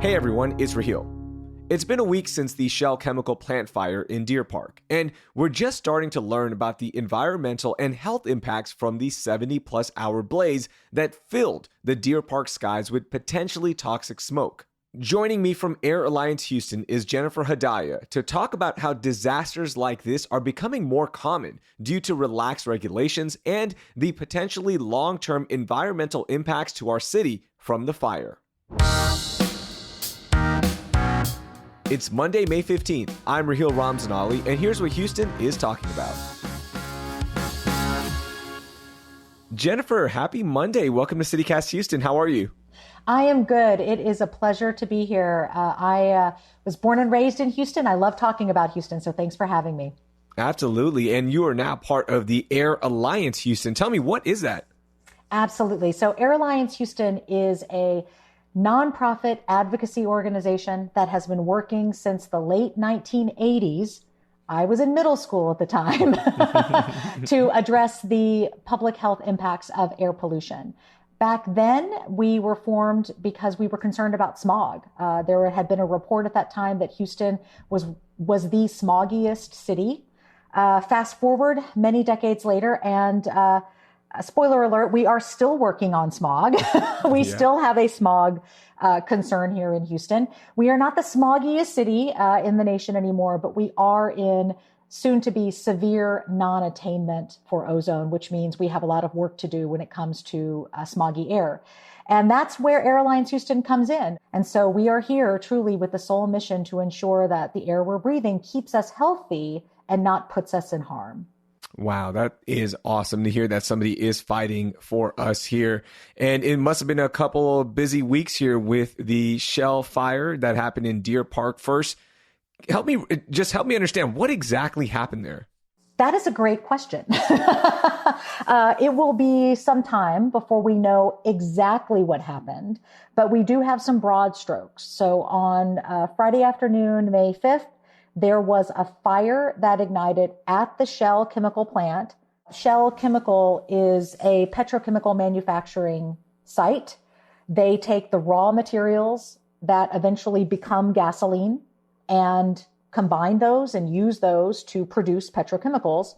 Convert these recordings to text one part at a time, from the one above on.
Hey everyone, it's Raheel. It's been a week since the Shell chemical plant fire in Deer Park, and we're just starting to learn about the environmental and health impacts from the 70-plus hour blaze that filled the Deer Park skies with potentially toxic smoke. Joining me from Air Alliance Houston is Jennifer Hadayia to talk about how disasters like this are becoming more common due to relaxed regulations and the potentially long-term environmental impacts to our city from the fire. It's Monday, May 15th. I'm Raheel Ramzanali, and here's what Houston is talking about. Jennifer, happy Monday. Welcome to CityCast Houston. How are you? I am good. It is a pleasure to be here. I was born and raised in Houston. I love talking about Houston, so thanks for having me. Absolutely. And you are now part of the Air Alliance Houston. Tell me, what is that? Absolutely. So Air Alliance Houston is a nonprofit advocacy organization that has been working since the late 1980s. I was in middle school at the time to address the public health impacts of air pollution. Back then, we were formed because we were concerned about smog. There had been a report at that time that Houston was the smoggiest city. Fast forward many decades later, and spoiler alert, we are still working on smog. We still have a smog concern here in Houston. We are not the smoggiest city in the nation anymore, but we are in soon to be severe non-attainment for ozone, which means we have a lot of work to do when it comes to smoggy air. And that's where Air Alliance Houston comes in. And so we are here truly with the sole mission to ensure that the air we're breathing keeps us healthy and not puts us in harm. Wow, that is awesome to hear that somebody is fighting for us here. And it must have been a couple of busy weeks here with the Shell fire that happened in Deer Park. First, help me understand what exactly happened there. That is a great question. It will be some time before we know exactly what happened, but we do have some broad strokes. So on Friday afternoon, May 5th, there was a fire that ignited at the Shell chemical plant. Shell Chemical is a petrochemical manufacturing site. They take the raw materials that eventually become gasoline and combine those and use those to produce petrochemicals.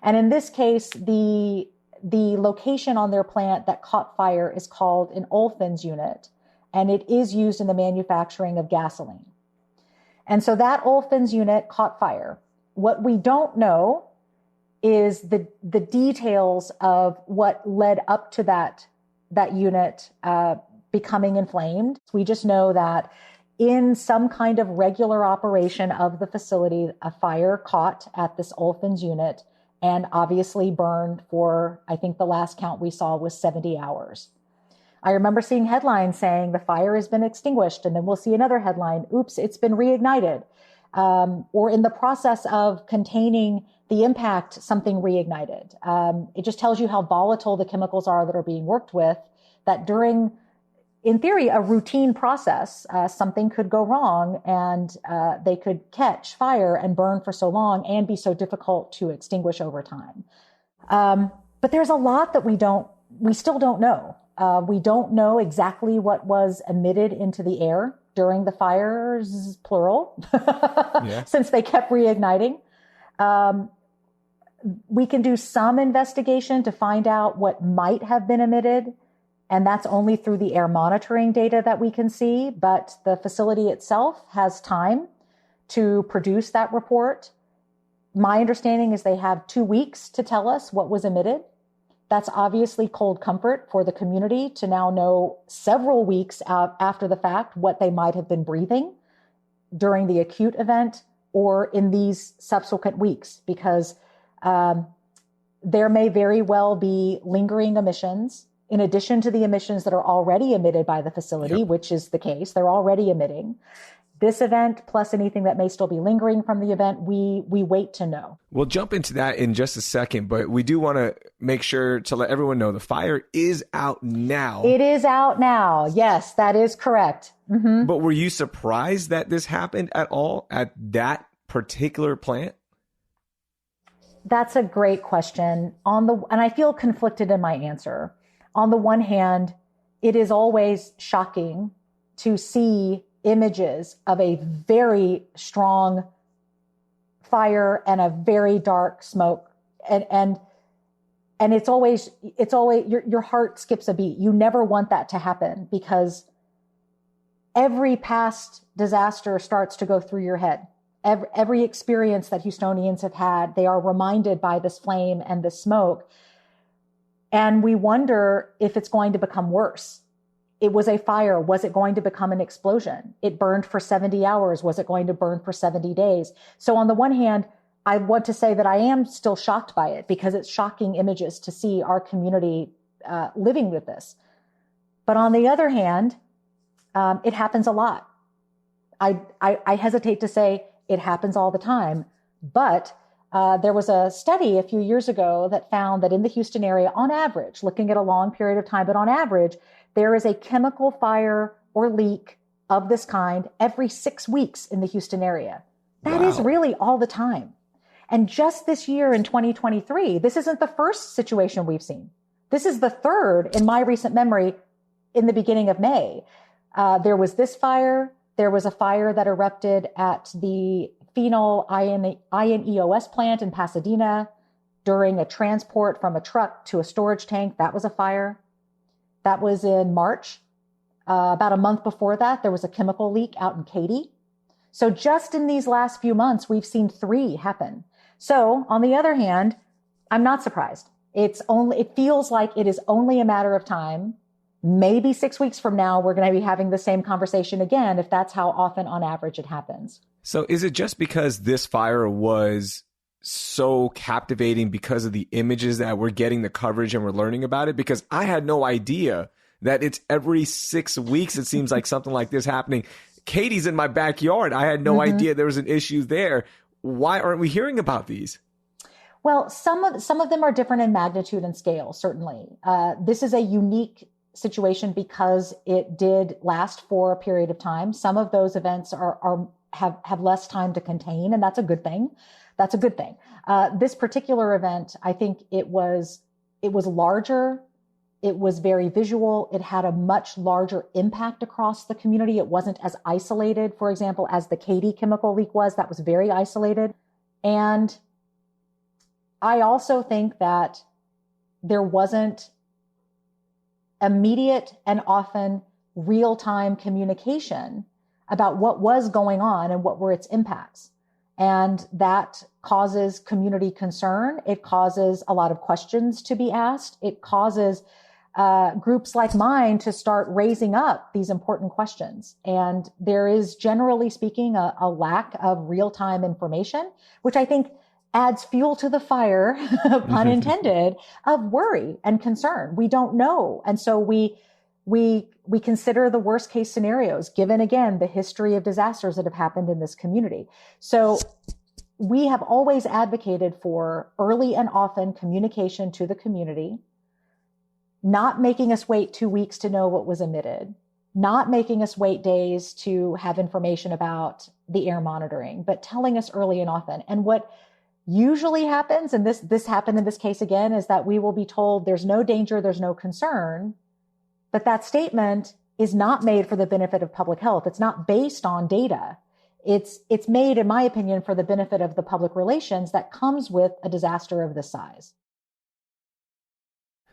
And in this case, the location on their plant that caught fire is called an olefins unit, and it is used in the manufacturing of gasoline. And so that olefins unit caught fire. What we don't know is the details of what led up to that unit becoming inflamed. We just know that in some kind of regular operation of the facility, a fire caught at this olefins unit and obviously burned for, I think the last count we saw was 70 hours. I remember seeing headlines saying the fire has been extinguished, and then we'll see another headline, oops, it's been reignited. Or in the process of containing the impact, something reignited. It just tells you how volatile the chemicals are that are being worked with, that during, in theory, a routine process, something could go wrong and they could catch fire and burn for so long and be so difficult to extinguish over time. But there's a lot that we still don't know. We don't know exactly what was emitted into the air during the fires, plural, since they kept reigniting. We can do some investigation to find out what might have been emitted, and that's only through the air monitoring data that we can see. But the facility itself has time to produce that report. My understanding is they have 2 weeks to tell us what was emitted. That's obviously cold comfort for the community to now know several weeks out after the fact what they might have been breathing during the acute event or in these subsequent weeks, because there may very well be lingering emissions in addition to the emissions that are already emitted by the facility, which is the case. They're already emitting. This event, plus anything that may still be lingering from the event, we wait to know. We'll jump into that in just a second, but we do want to make sure to let everyone know the fire is out now. It is out now. Yes, that is correct. Mm-hmm. But were you surprised that this happened at all at that particular plant? That's a great question. And I feel conflicted in my answer. On the one hand, it is always shocking to see images of a very strong fire and a very dark smoke. And it's always your heart skips a beat. You never want that to happen, because every past disaster starts to go through your head. Every experience that Houstonians have had, they are reminded by this flame and this smoke. And we wonder if it's going to become worse. It was a fire. Was it going to become an explosion? It burned for 70 hours. Was it going to burn for 70 days? So on the one hand, I want to say that I am still shocked by it, because it's shocking images to see our community living with this. But on the other hand, it happens a lot. I hesitate to say it happens all the time, but there was a study a few years ago that found that in the Houston area, on average, looking at a long period of time, but on average, there is a chemical fire or leak of this kind every 6 weeks in the Houston area. That is really all the time. And just this year in 2023, this isn't the first situation we've seen. This is the third in my recent memory in the beginning of May. There was this fire. There was a fire that erupted at the phenol INEOS plant in Pasadena during a transport from a truck to a storage tank. That was a fire. That was in March. About a month before that, there was a chemical leak out in Katy. So just in these last few months, we've seen 3 happen. So on the other hand, I'm not surprised. It feels like it is only a matter of time. Maybe 6 weeks from now, we're going to be having the same conversation again, if that's how often on average it happens. So is it just because this fire was so captivating because of the images that we're getting the coverage and we're learning about it? Because I had no idea that it's every 6 weeks. It seems like something like this happening. Katie's in my backyard. I had no idea there was an issue there. Why aren't we hearing about these? Well, some of them are different in magnitude and scale, certainly. This is a unique situation because it did last for a period of time. Some of those events have less time to contain, and that's a good thing. That's a good thing. This particular event, I think it was larger. It was very visual. It had a much larger impact across the community. It wasn't as isolated, for example, as the Katy chemical leak was. That was very isolated. And I also think that there wasn't immediate and often real-time communication about what was going on and what were its impacts. And that causes community concern. It causes a lot of questions to be asked. It causes groups like mine to start raising up these important questions. And there is, generally speaking, a lack of real-time information, which I think adds fuel to the fire, pun intended, of worry and concern. We don't know. And so we consider the worst case scenarios, given, again, the history of disasters that have happened in this community. So we have always advocated for early and often communication to the community, not making us wait 2 weeks to know what was emitted, not making us wait days to have information about the air monitoring, but telling us early and often. And what usually happens, and this happened in this case again, is that we will be told there's no danger, there's no concern, but that statement is not made for the benefit of public health. It's not based on data. It's made, in my opinion, for the benefit of the public relations that comes with a disaster of this size.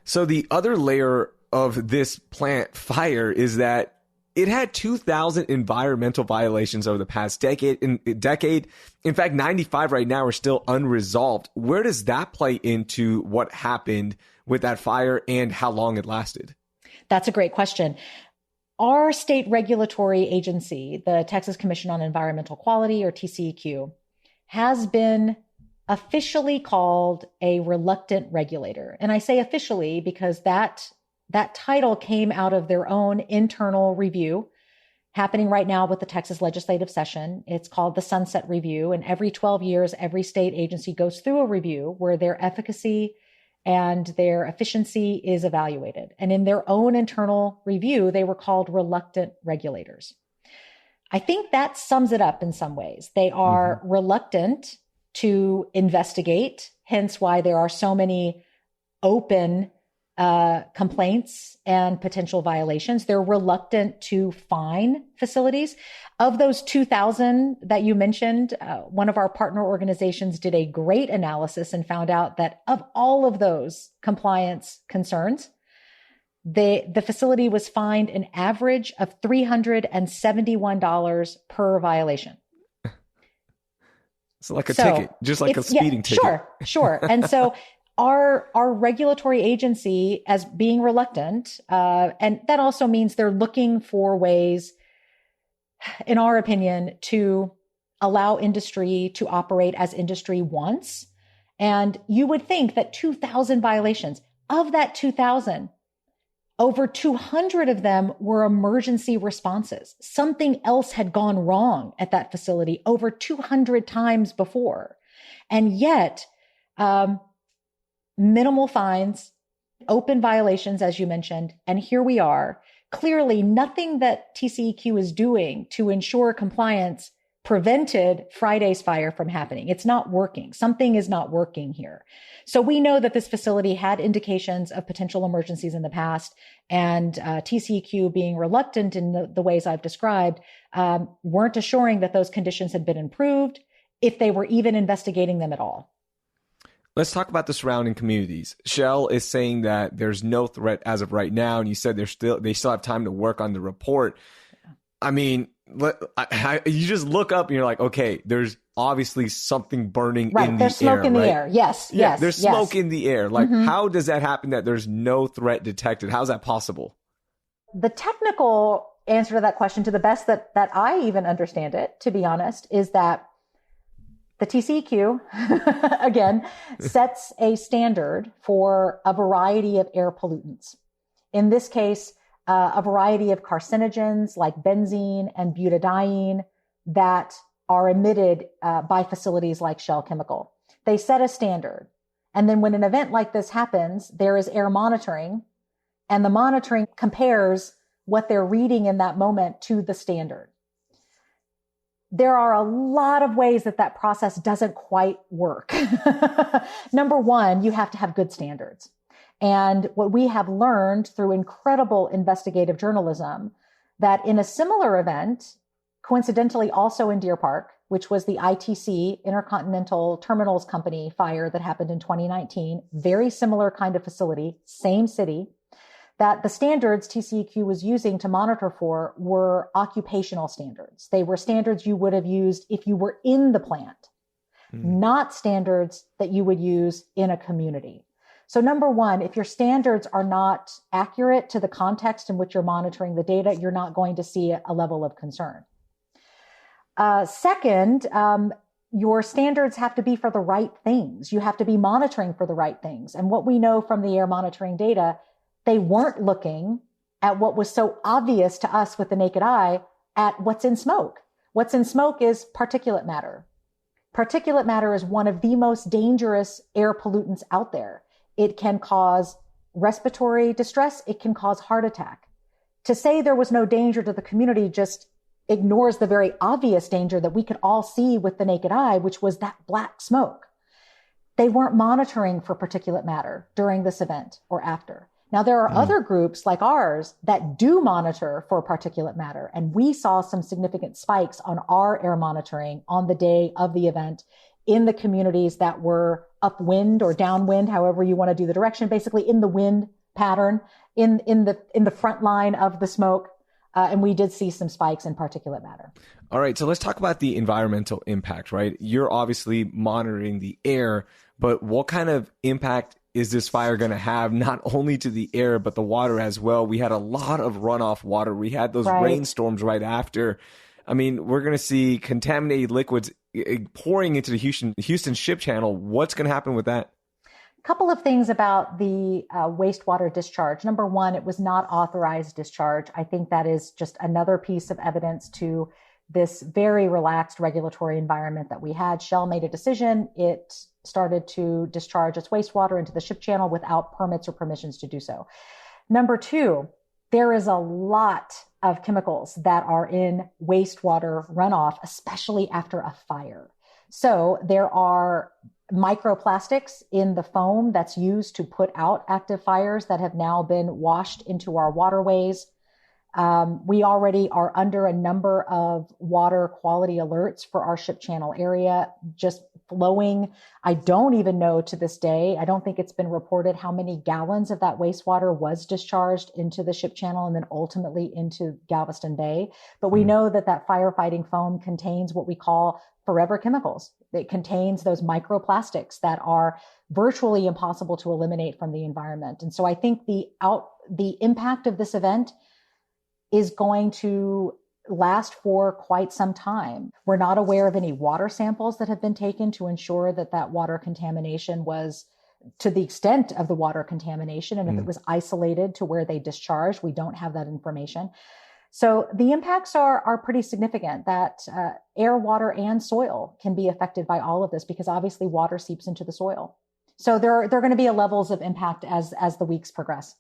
So the other layer of this plant fire is that it had 2,000 environmental violations over the past decade. In fact, 95 right now are still unresolved. Where does that play into what happened with that fire and how long it lasted? That's a great question. Our state regulatory agency, the Texas Commission on Environmental Quality, or TCEQ, has been officially called a reluctant regulator. And I say officially because that title came out of their own internal review happening right now with the Texas legislative session. It's called the Sunset Review. And every 12 years, every state agency goes through a review where their efficacy and their efficiency is evaluated. And in their own internal review, they were called reluctant regulators. I think that sums it up in some ways. They are reluctant to investigate, hence why there are so many open complaints and potential violations. They're reluctant to fine facilities. Of those 2,000 that you mentioned, one of our partner organizations did a great analysis and found out that of all of those compliance concerns, the facility was fined an average of $371 per violation. It's like a ticket, just like a speeding ticket. Sure. And so our regulatory agency, as being reluctant, and that also means they're looking for ways, in our opinion, to allow industry to operate as industry wants. And you would think that 2,000 violations, of that 2,000, over 200 of them were emergency responses. Something else had gone wrong at that facility over 200 times before. And yet, minimal fines, open violations, as you mentioned, and here we are. Clearly, nothing that TCEQ is doing to ensure compliance prevented Friday's fire from happening. It's not working. Something is not working here. So we know that this facility had indications of potential emergencies in the past, and TCEQ, being reluctant in the ways I've described, weren't assuring that those conditions had been improved, if they were even investigating them at all. Let's talk about the surrounding communities. Shell is saying that there's no threat as of right now, and you said they still have time to work on the report. I mean, you just look up and you're like, okay, there's obviously something burning in the air. There's smoke in the air. Yes. There's smoke in the air. Like, how does that happen that there's no threat detected? How's that possible? The technical answer to that question, to the best that I even understand it, to be honest, is that the TCEQ, again, sets a standard for a variety of air pollutants. In this case, a variety of carcinogens like benzene and butadiene that are emitted by facilities like Shell Chemical. They set a standard. And then when an event like this happens, there is air monitoring, and the monitoring compares what they're reading in that moment to the standard. There are a lot of ways that process doesn't quite work. Number one, you have to have good standards. And what we have learned through incredible investigative journalism, that in a similar event, coincidentally also in Deer Park, which was the ITC, Intercontinental Terminals Company fire that happened in 2019, very similar kind of facility, same city, that the standards TCEQ was using to monitor for were occupational standards. They were standards you would have used if you were in the plant, not standards that you would use in a community. So number one, if your standards are not accurate to the context in which you're monitoring the data, you're not going to see a level of concern. Second, your standards have to be for the right things. You have to be monitoring for the right things. And what we know from the air monitoring data, they weren't looking at what was so obvious to us with the naked eye, at what's in smoke. What's in smoke is particulate matter. Particulate matter is one of the most dangerous air pollutants out there. It can cause respiratory distress. It can cause heart attack. To say there was no danger to the community just ignores the very obvious danger that we could all see with the naked eye, which was that black smoke. They weren't monitoring for particulate matter during this event or after. Now, there are other groups like ours that do monitor for particulate matter, and we saw some significant spikes on our air monitoring on the day of the event in the communities that were upwind or downwind, however you want to do the direction, basically in the wind pattern, in the front line of the smoke. And we did see some spikes in particulate matter. All right. So let's talk about the environmental impact, right? You're obviously monitoring the air, but what kind of impact is this fire going to have not only to the air, but the water as well? We had a lot of runoff water. We had those rainstorms right after. I mean, we're going to see contaminated liquids pouring into the Houston Ship Channel. What's going to happen with that? Couple of things about the wastewater discharge. Number one, it was not authorized discharge. I think that is just another piece of evidence to this very relaxed regulatory environment that we had. Shell made a decision. It started to discharge its wastewater into the ship channel without permits or permissions to do so. Number two, there is a lot of chemicals that are in wastewater runoff, especially after a fire. So there are microplastics in the foam that's used to put out active fires that have now been washed into our waterways. We already are under a number of water quality alerts for our ship channel area, just flowing. I don't even know to this day, I don't think it's been reported how many gallons of that wastewater was discharged into the ship channel and then ultimately into Galveston Bay. But we know that that firefighting foam contains what we call forever chemicals. It contains those microplastics that are virtually impossible to eliminate from the environment. And so I think the impact of this event is going to last for quite some time. We're not aware of any water samples that have been taken to ensure that that water contamination was to the extent of the water contamination. And if it was isolated to where they discharged, we don't have that information. So the impacts are pretty significant, that air, water, and soil can be affected by all of this because obviously water seeps into the soil. So there are going to be levels of impact as the weeks progress.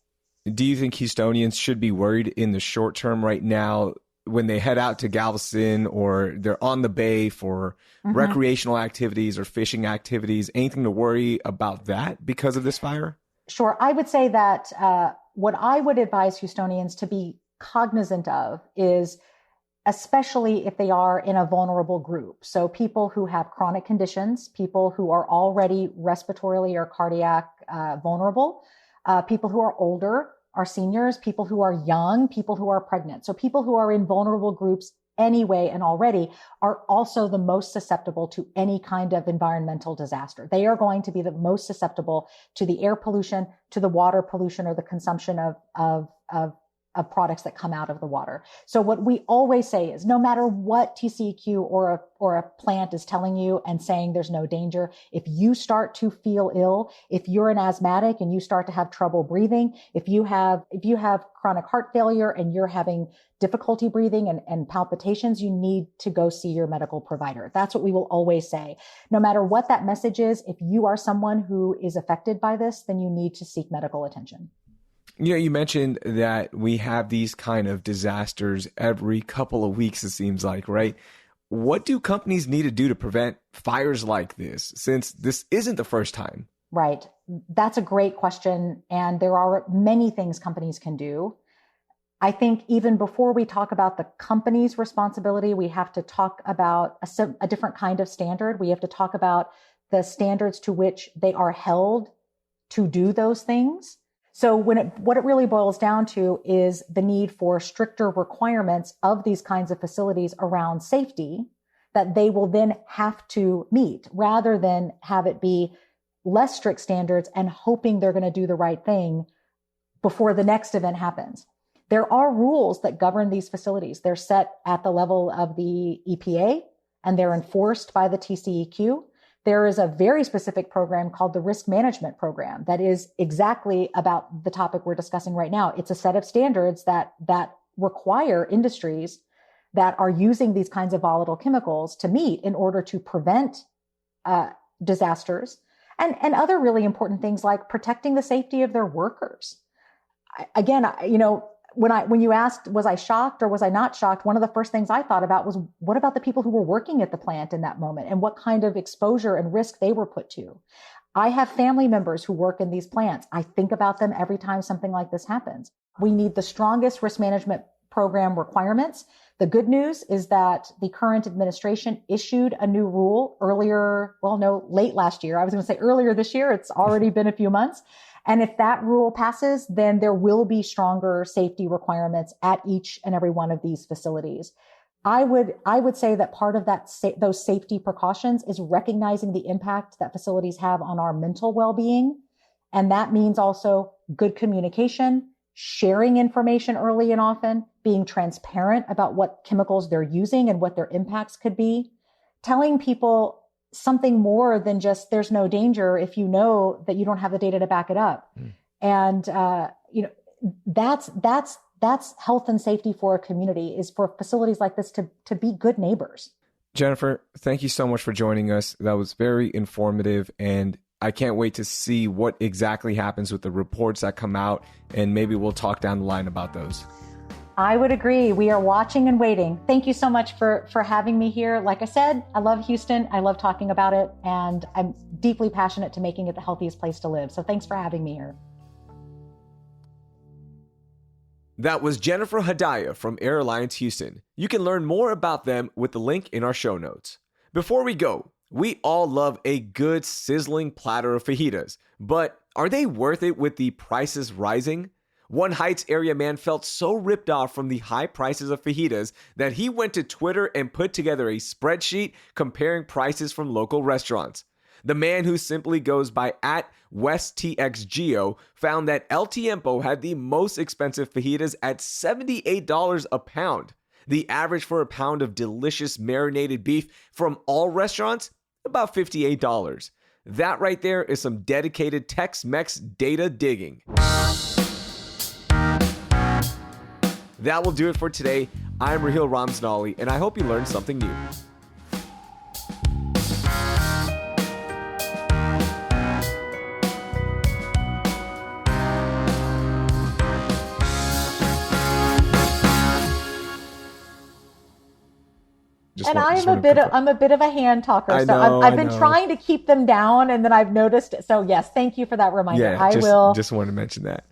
Do you think Houstonians should be worried in the short term right now when they head out to Galveston or they're on the bay for recreational activities or fishing activities? Anything to worry about that because of this fire? Sure. I would say that what I would advise Houstonians to be cognizant of is, especially if they are in a vulnerable group. So people who have chronic conditions, people who are already respiratorily or cardiac vulnerable, people who are older, our seniors, people who are young, people who are pregnant. So people who are in vulnerable groups anyway and already are also the most susceptible to any kind of environmental disaster. They are going to be the most susceptible to the air pollution, to the water pollution, or the consumption of products that come out of the water. So what we always say is no matter what TCEQ or a plant is telling you and saying there's no danger, if you start to feel ill, if you're an asthmatic and you start to have trouble breathing, if you have chronic heart failure and you're having difficulty breathing and palpitations, you need to go see your medical provider. That's what we will always say. No matter what that message is, if you are someone who is affected by this, then you need to seek medical attention. You know, you mentioned that we have these kind of disasters every couple of weeks, it seems like, right? What do companies need to do to prevent fires like this, since this isn't the first time? Right. That's a great question. And there are many things companies can do. I think even before we talk about the company's responsibility, we have to talk about a different kind of standard. We have to talk about the standards to which they are held to do those things. So what it really boils down to is the need for stricter requirements of these kinds of facilities around safety that they will then have to meet, rather than have it be less strict standards and hoping they're going to do the right thing before the next event happens. There are rules that govern these facilities. They're set at the level of the EPA and they're enforced by the TCEQ. There is a very specific program called the Risk Management Program that is exactly about the topic we're discussing right now. It's a set of standards that require industries that are using these kinds of volatile chemicals to meet in order to prevent disasters and other really important things like protecting the safety of their workers. Again, when you asked, was I shocked or was I not shocked? One of the first things I thought about was, what about the people who were working at the plant in that moment and what kind of exposure and risk they were put to? I have family members who work in these plants. I think about them every time something like this happens. We need the strongest risk management program requirements. The good news is that the current administration issued a new rule late last year. I was going to say earlier this year. It's already been a few months. And if that rule passes, then there will be stronger safety requirements at each and every one of these facilities. I would say that part of those safety precautions is recognizing the impact that facilities have on our mental well-being. And that means also good communication, sharing information early and often, being transparent about what chemicals they're using and what their impacts could be, telling people something more than just there's no danger if you know that you don't have the data to back it up. And, that's health and safety for a community, is for facilities like this to be good neighbors. Jennifer, thank you so much for joining us. That was very informative, and I can't wait to see what exactly happens with the reports that come out, and maybe we'll talk down the line about those. I would agree. We are watching and waiting. Thank you so much for having me here. Like I said, I love Houston. I love talking about it, and I'm deeply passionate to making it the healthiest place to live. So thanks for having me here. That was Jennifer Hadayia from Air Alliance Houston. You can learn more about them with the link in our show notes. Before we go, we all love a good sizzling platter of fajitas, but are they worth it with the prices rising? One Heights area man felt so ripped off from the high prices of fajitas that he went to Twitter and put together a spreadsheet comparing prices from local restaurants. The man, who simply goes by @WestTXGeo, found that El Tiempo had the most expensive fajitas at $78 a pound. The average for a pound of delicious marinated beef from all restaurants, about $58. That right there is some dedicated Tex-Mex data digging. That will do it for today. I'm Raheel Ramznali, and I hope you learned something new. I'm a bit of a hand talker, I've been trying to keep them down, and then I've noticed it. So yes, thank you for that reminder. Yeah, just wanted to mention that.